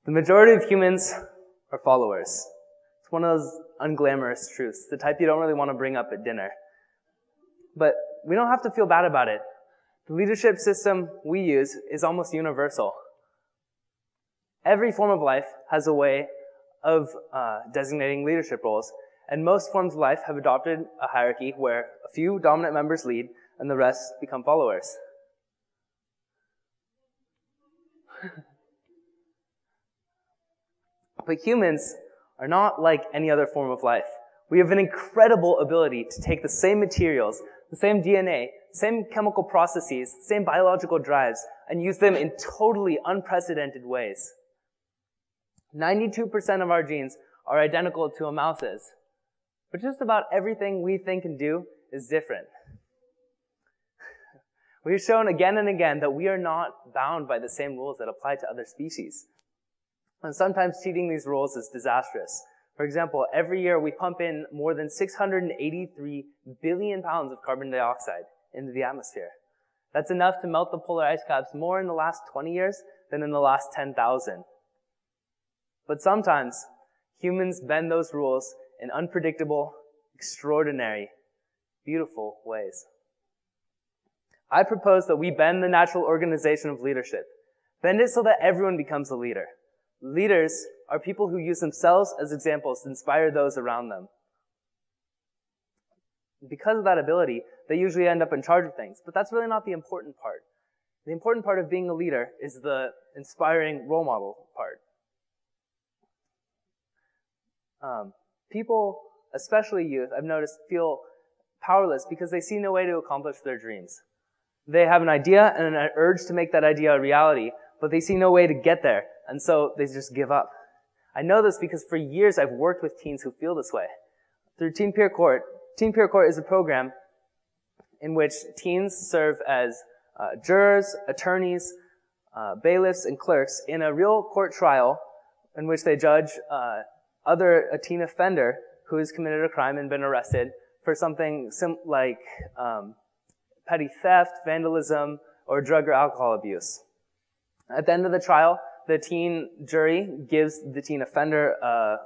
The majority of humans are followers. It's one of those unglamorous truths, the type you don't really want to bring up at dinner. But we don't have to feel bad about it. The leadership system we use is almost universal. Every form of life has a way of designating leadership roles, and most forms of life have adopted a hierarchy where a few dominant members lead and the rest become followers. But humans are not like any other form of life. We have an incredible ability to take the same materials, the same DNA, same chemical processes, same biological drives, and use them in totally unprecedented ways. 92% of our genes are identical to a mouse's, but just about everything we think and do is different. We've shown again and again that we are not bound by the same rules that apply to other species. And sometimes cheating these rules is disastrous. For example, every year we pump in more than 683 billion pounds of carbon dioxide into the atmosphere. That's enough to melt the polar ice caps more in the last 20 years than in the last 10,000. But sometimes humans bend those rules in unpredictable, extraordinary, beautiful ways. I propose that we bend the natural organization of leadership. Bend it so that everyone becomes a leader. Leaders are people who use themselves as examples to inspire those around them. Because of that ability, they usually end up in charge of things, but that's really not the important part. The important part of being a leader is the inspiring role model part. People, especially youth, I've noticed, feel powerless because they see no way to accomplish their dreams. They have an idea and an urge to make that idea a reality, but they see no way to get there, and so they just give up. I know this because for years I've worked with teens who feel this way. Through Teen Peer Court, Teen Peer Court is a program in which teens serve as jurors, attorneys, bailiffs, and clerks in a real court trial in which they judge a teen offender who has committed a crime and been arrested for something like petty theft, vandalism, or drug or alcohol abuse. At the end of the trial, the teen jury gives the teen offender a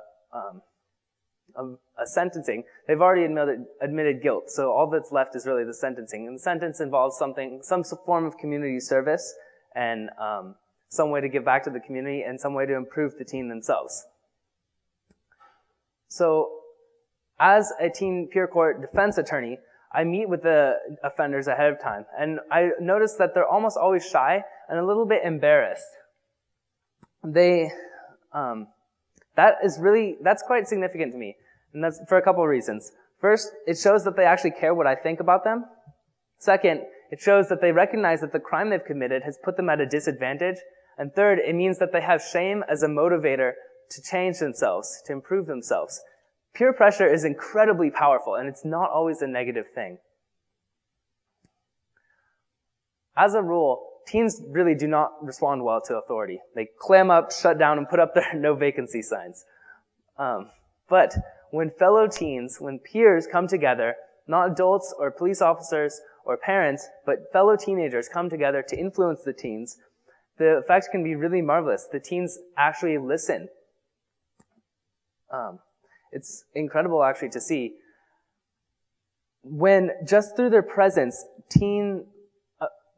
sentencing. They've already admitted guilt, so all that's left is really the sentencing. And the sentence involves some form of community service and some way to give back to the community and some way to improve the teen themselves. So, as a Teen Peer Court defense attorney, I meet with the offenders ahead of time, and I notice that they're almost always shy and a little bit embarrassed. That's quite significant to me, and that's for a couple of reasons. First, it shows that they actually care what I think about them. Second, it shows that they recognize that the crime they've committed has put them at a disadvantage. And third, it means that they have shame as a motivator to change themselves, to improve themselves. Peer pressure is incredibly powerful, and it's not always a negative thing. As a rule, teens really do not respond well to authority. They clam up, shut down, and put up their no vacancy signs. But when fellow teens, when peers come together, not adults or police officers or parents, but fellow teenagers come together to influence the teens, the effect can be really marvelous. The teens actually listen. It's incredible actually to see when just through their presence, teen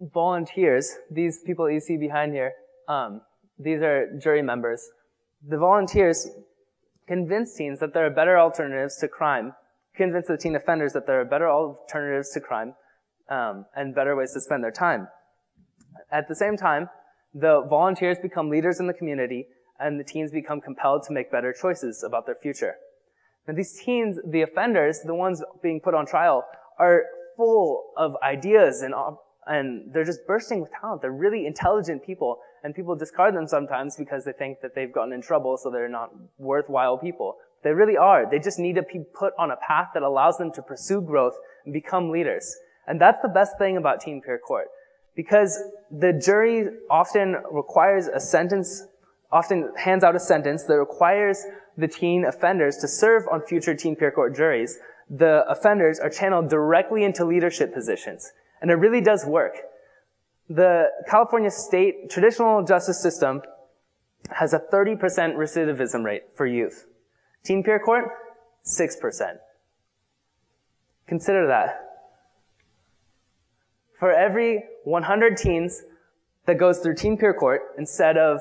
volunteers, these people that you see behind here, these are jury members. The volunteers convince teens that there are better alternatives to crime, convince the teen offenders that there are better alternatives to crime, and better ways to spend their time. At the same time, the volunteers become leaders in the community, and the teens become compelled to make better choices about their future. And these teens, the offenders, the ones being put on trial, are full of ideas and they're just bursting with talent. They're really intelligent people, and people discard them sometimes because they think that they've gotten in trouble, so they're not worthwhile people. They really are. They just need to be put on a path that allows them to pursue growth and become leaders. And that's the best thing about Teen Peer Court, because the jury often hands out a sentence that requires the teen offenders to serve on future Teen Peer Court juries. The offenders are channeled directly into leadership positions. And it really does work. The California state traditional justice system has a 30% recidivism rate for youth. Teen peer court, 6%. Consider that. For every 100 teens that goes through teen peer court instead of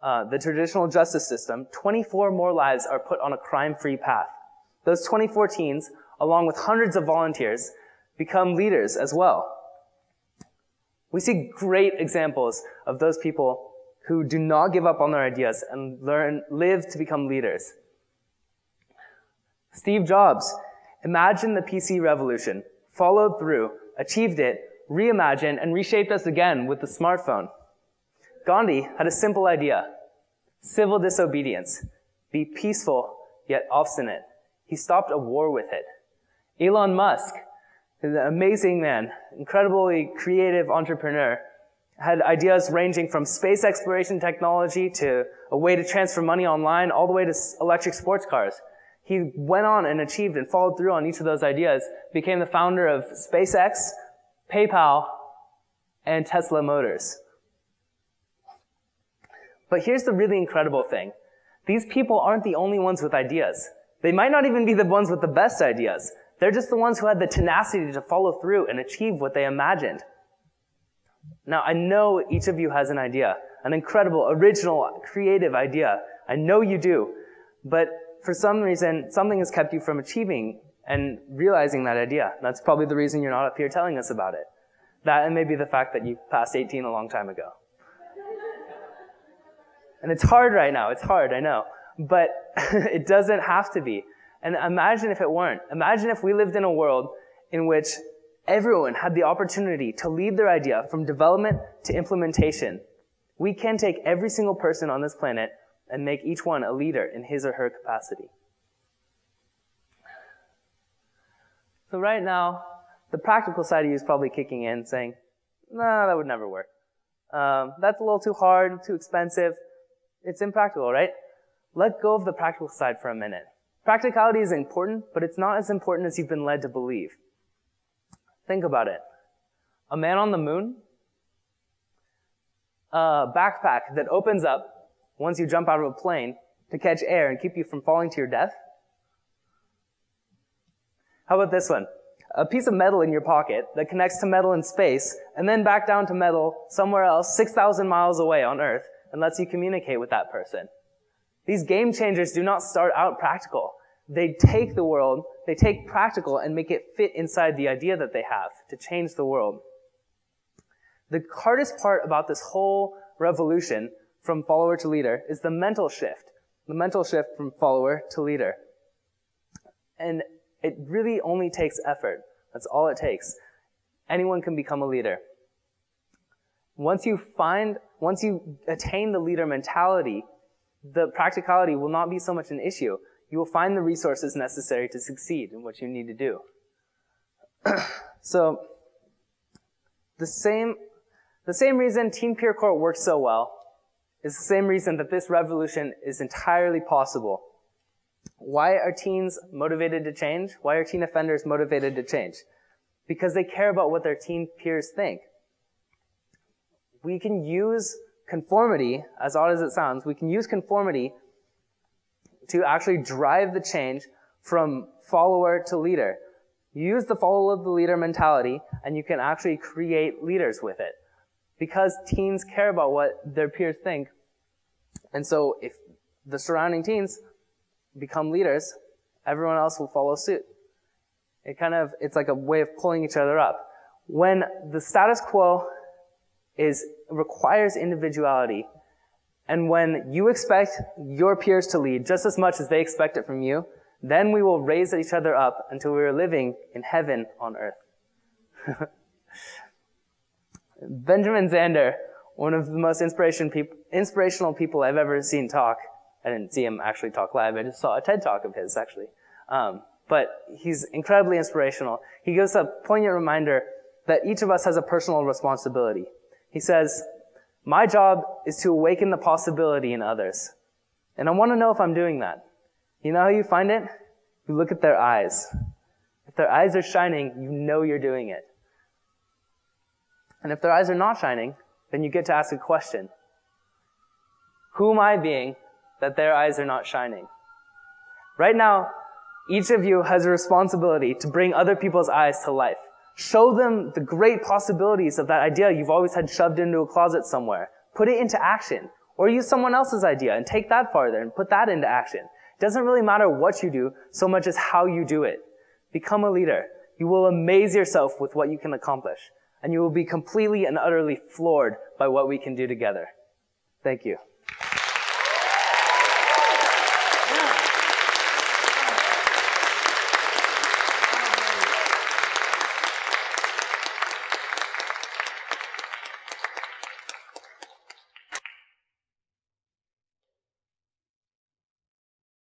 the traditional justice system, 24 more lives are put on a crime-free path. Those 24 teens, along with hundreds of volunteers, become leaders as well. We see great examples of those people who do not give up on their ideas and live to become leaders. Steve Jobs, imagined the PC revolution, followed through, achieved it, reimagined, and reshaped us again with the smartphone. Gandhi had a simple idea: civil disobedience. Be peaceful, yet obstinate. He stopped a war with it. Elon Musk, an amazing man, incredibly creative entrepreneur, had ideas ranging from space exploration technology to a way to transfer money online, all the way to electric sports cars. He went on and achieved and followed through on each of those ideas, became the founder of SpaceX, PayPal, and Tesla Motors. But here's the really incredible thing. These people aren't the only ones with ideas. They might not even be the ones with the best ideas. They're just the ones who had the tenacity to follow through and achieve what they imagined. Now, I know each of you has an idea, an incredible, original, creative idea. I know you do. But for some reason, something has kept you from achieving and realizing that idea. That's probably the reason you're not up here telling us about it. That and maybe the fact that you passed 18 a long time ago. And it's hard right now. It's hard, I know. But it doesn't have to be. And imagine if it weren't. Imagine if we lived in a world in which everyone had the opportunity to lead their idea from development to implementation. We can take every single person on this planet and make each one a leader in his or her capacity. So right now, the practical side of you is probably kicking in, saying, nah, that would never work. That's a little too hard, too expensive. It's impractical, right? Let go of the practical side for a minute. Practicality is important, but it's not as important as you've been led to believe. Think about it. A man on the moon, a backpack that opens up once you jump out of a plane to catch air and keep you from falling to your death. How about this one? A piece of metal in your pocket that connects to metal in space and then back down to metal somewhere else 6,000 miles away on Earth and lets you communicate with that person. These game changers do not start out practical. They take the world, they take practical and make it fit inside the idea that they have to change the world. The hardest part about this whole revolution from follower to leader is the mental shift from follower to leader. And it really only takes effort. That's all it takes. Anyone can become a leader. Once you attain the leader mentality, the practicality will not be so much an issue. You will find the resources necessary to succeed in what you need to do. So, the same reason teen peer court works so well is the same reason that this revolution is entirely possible. Why are teens motivated to change? Why are teen offenders motivated to change? Because they care about what their teen peers think. We can use conformity, as odd as it sounds, we can use conformity to actually drive the change from follower to leader. You use the follow the leader mentality, and you can actually create leaders with it. Because teens care about what their peers think. And so if the surrounding teens become leaders, everyone else will follow suit. It's like a way of pulling each other up. When the status quo requires individuality, and when you expect your peers to lead just as much as they expect it from you, then we will raise each other up until we are living in heaven on earth. Benjamin Zander, one of the most inspirational people I've ever seen talk. I didn't see him actually talk live. I just saw a TED talk of his, actually. But he's incredibly inspirational. He gives a poignant reminder that each of us has a personal responsibility. He says, my job is to awaken the possibility in others. And I want to know if I'm doing that. You know how you find it? You look at their eyes. If their eyes are shining, you know you're doing it. And if their eyes are not shining, then you get to ask a question. Who am I being that their eyes are not shining? Right now, each of you has a responsibility to bring other people's eyes to life. Show them the great possibilities of that idea you've always had shoved into a closet somewhere. Put it into action. Or use someone else's idea and take that farther and put that into action. It doesn't really matter what you do so much as how you do it. Become a leader. You will amaze yourself with what you can accomplish. And you will be completely and utterly floored by what we can do together. Thank you.